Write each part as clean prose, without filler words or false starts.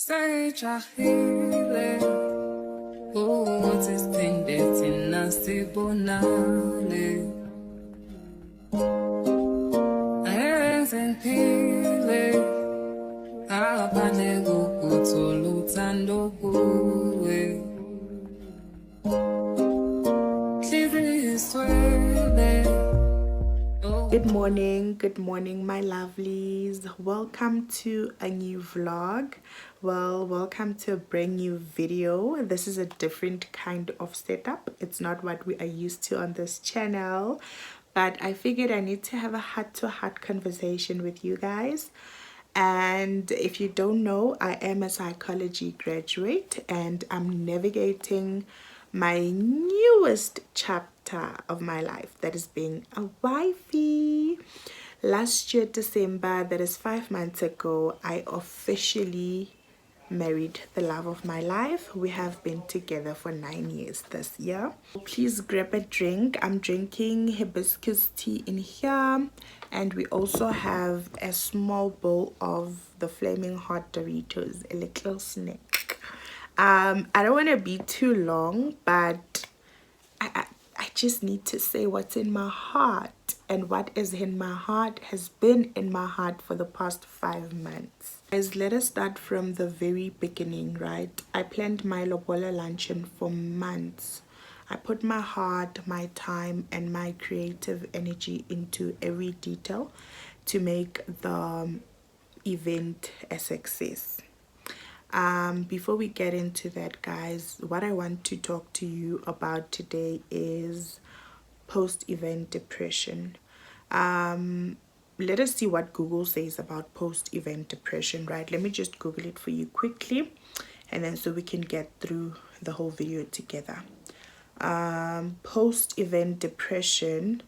Sayijahile ukuthi siphinde thina sibonane Ayenzenphile ngaphandle kokuthola uthando kuwe Hliziyo iswele Good morning, my lovelies. Welcome to a new vlog. Well, welcome to a brand new video. This is a different kind of setup. It's not what we are used to on this channel, but I figured I need to have a heart-to-heart conversation with you guys. And if you don't know, I am a psychology graduate and I'm navigating my newest chapter of my life, that is being a wifey. Last year December, that is 5 months ago, I officially married the love of my life. We have been together for 9 years this year. Please grab a drink. I'm drinking hibiscus tea in here, and we also have a small bowl of the flaming hot Doritos, a little snack. I don't want to be too long, but I just need to say what's in my heart, and what is in my heart has been in my heart for the past 5 months. Guys, let us start from the very beginning, right? I planned my Lobola luncheon for months. I put my heart, my time, and my creative energy into every detail to make the event a success. Before we get into that, guys, what I want to talk to you about today is post-event depression. Let us see what Google says about post-event depression, right? Let me just Google it for you quickly, and then so we can get through the whole video together. Post-event depression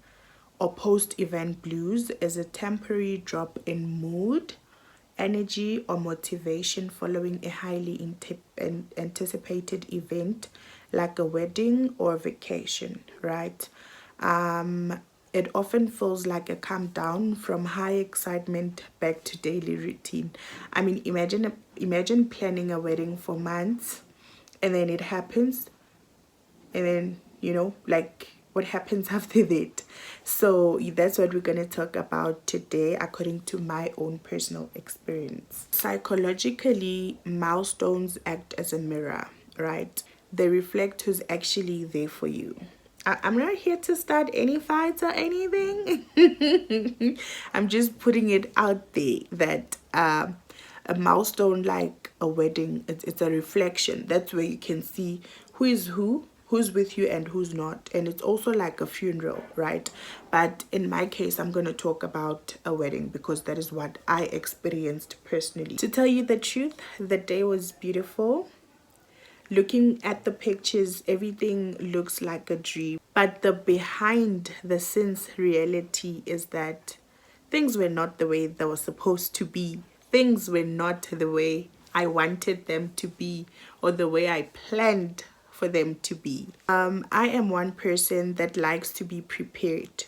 or post-event blues is a temporary drop in mood, energy, or motivation following a highly anticipated event like a wedding or a vacation, right? It often feels like a calm down from high excitement back to daily routine. I mean, imagine planning a wedding for months and then it happens, and then, you know, like, what happens after that? So that's what we're going to talk about today, according to my own personal experience. Psychologically, milestones act as a mirror, right? They reflect who's actually there for you. I'm not here to start any fights or anything. I'm just putting it out there that a milestone like a wedding, it's a reflection. That's where you can see who is who's with you and who's not. And it's also like a funeral, right? But in my case, I'm going to talk about a wedding because that is what I experienced personally. To tell you the truth, the day was beautiful. Looking at the pictures, everything looks like a dream. But the behind the scenes reality is that things were not the way they were supposed to be. Things were not the way I wanted them to be, or the way I planned for them to be. I am one person that likes to be prepared.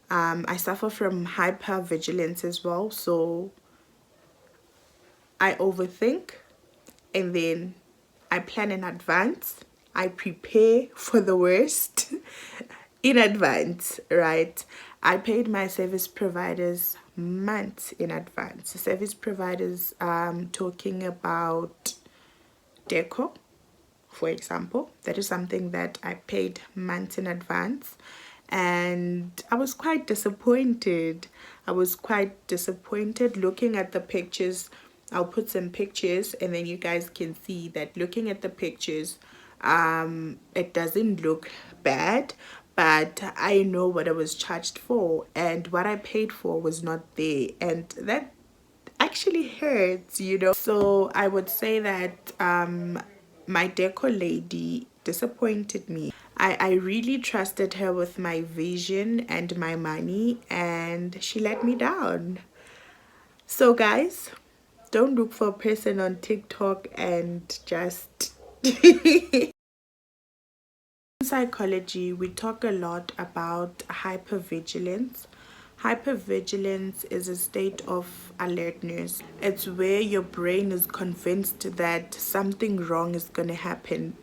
I suffer from hypervigilance as well, so I overthink, and then I plan in advance. I prepare for the worst in advance, right? I paid my service providers months in advance. Service providers, talking about deco, for example. That is something that I paid months in advance, and I was quite disappointed. Looking at the pictures. I'll put some pictures and then you guys can see that looking at the pictures, it doesn't look bad, but I know what I was charged for, and what I paid for was not there, and that actually hurts, you know. So I would say that my deco lady disappointed me. I really trusted her with my vision and my money, and she let me down. So guys, don't look for a person on TikTok and just in psychology, we talk a lot about hypervigilance. Hypervigilance is a state of alertness. It's where your brain is convinced that something wrong is going to happen.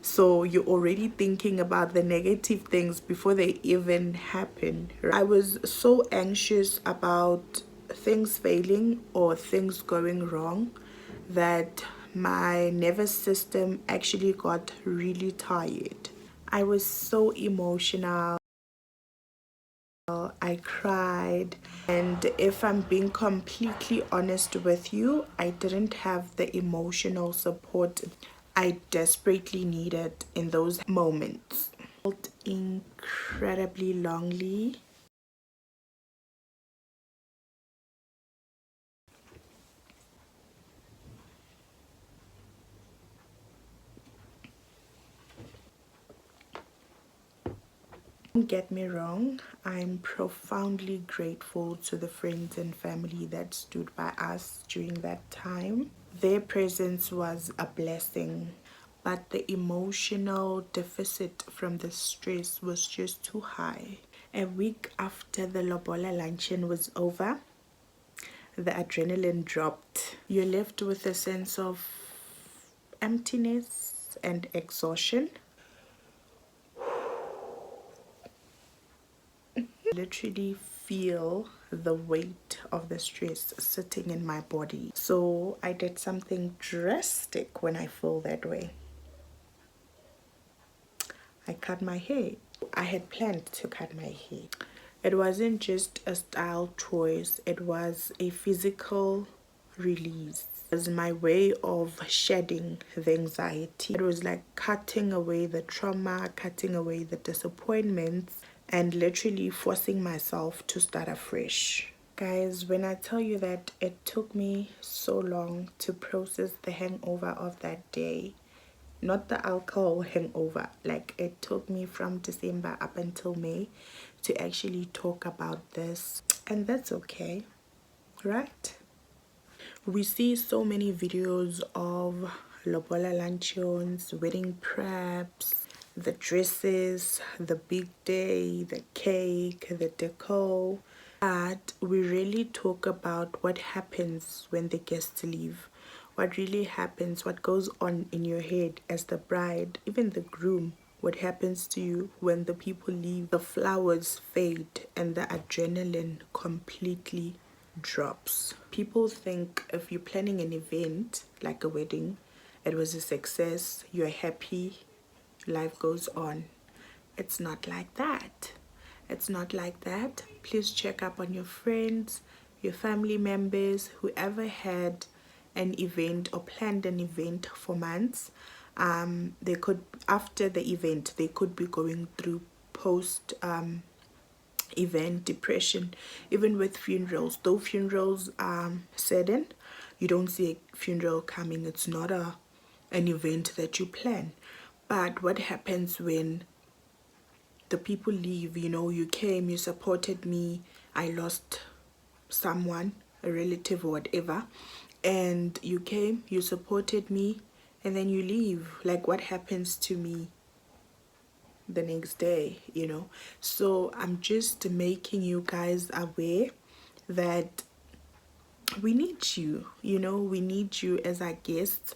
So you're already thinking about the negative things before they even happen. I was so anxious about things failing or things going wrong that my nervous system actually got really tired. I was so emotional. I cried, and if I'm being completely honest with you, I didn't have the emotional support I desperately needed in those moments. I felt incredibly lonely. Don't get me wrong, I'm profoundly grateful to the friends and family that stood by us during that time. Their presence was a blessing, but the emotional deficit from the stress was just too high. A week after the Lobola luncheon was over, the adrenaline dropped. You're left with a sense of emptiness and exhaustion. Literally feel the weight of the stress sitting in my body. So I did something drastic when I feel that way. I cut my hair. I had planned to cut my hair. It wasn't just a style choice, it was a physical release. It was my way of shedding the anxiety. It was like cutting away the trauma, cutting away the disappointments, and literally forcing myself to start afresh. Guys, when I tell you that it took me so long to process the hangover of that day, not the alcohol hangover, like it took me from December up until May to actually talk about this, and that's okay, right? We see so many videos of Lobola luncheons, wedding preps, the dresses, the big day, the cake, the decor, but we really talk about what happens when the guests leave. What really happens, what goes on in your head as the bride, even the groom, what happens to you when the people leave, the flowers fade, and the adrenaline completely drops. People think if you're planning an event like a wedding, it was a success, you're happy, life goes on. It's not like that. It's not like that. Please check up on your friends, your family members, whoever had an event or planned an event for months. They could, after the event, they could be going through post event depression. Even with funerals, though funerals sudden, you don't see a funeral coming. It's not an event that you plan. But what happens when the people leave? You know, you came, you supported me, I lost someone, a relative or whatever, and you came, you supported me, and then you leave. Like, what happens to me the next day, you know? So I'm just making you guys aware that we need you, you know, we need you as our guests.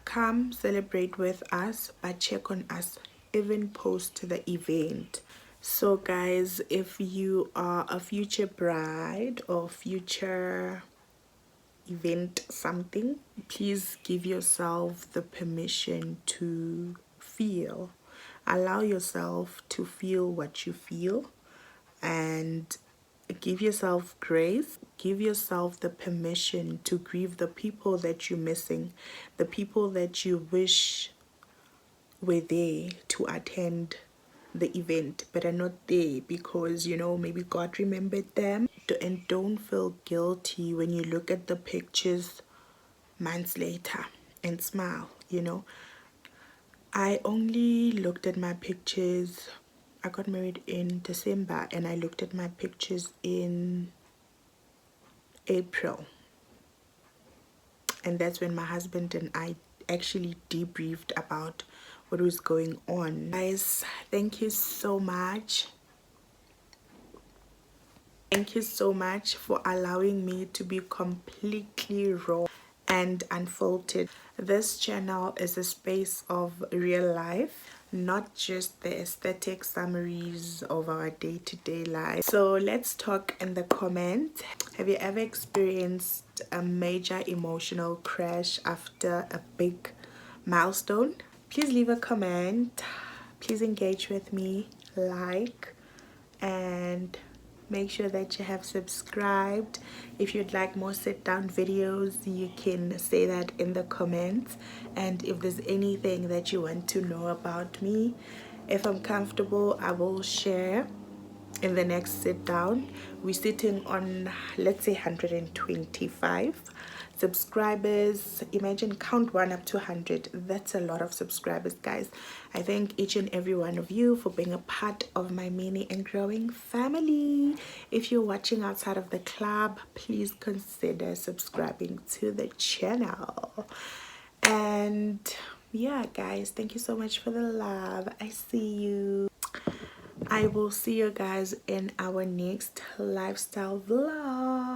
Come celebrate with us, but check on us even post the event. So guys, if you are a future bride or future event something, please give yourself the permission to feel. Allow yourself to feel what you feel, and give yourself grace. Give yourself the permission to grieve the people that you're missing, the people that you wish were there to attend the event but are not there because, you know, maybe God remembered them. And don't feel guilty when you look at the pictures months later and smile, you know. I only looked at my pictures. I got married in December and I looked at my pictures in April, and that's when my husband and I actually debriefed about what was going on. Guys, thank you so much Thank you so much for allowing me to be completely raw and unfiltered. This channel is a space of real life, not just the aesthetic summaries of our day-to-day life. So let's talk in the comments. Have you ever experienced a major emotional crash after a big milestone? Please leave a comment. Please engage with me, like, and make sure that you have subscribed. If you'd like more sit down videos, you can say that in the comments. And if there's anything that you want to know about me, if I'm comfortable, I will share in the next sit down. We're sitting on, let's say, 125 subscribers. Imagine, count 1 up to 100. That's a lot of subscribers, guys. I thank each and every one of you for being a part of my mini and growing family. If you're watching outside of the club, please consider subscribing to the channel. And yeah, guys, thank you so much for the love. I see you. I will see you guys in our next lifestyle vlog.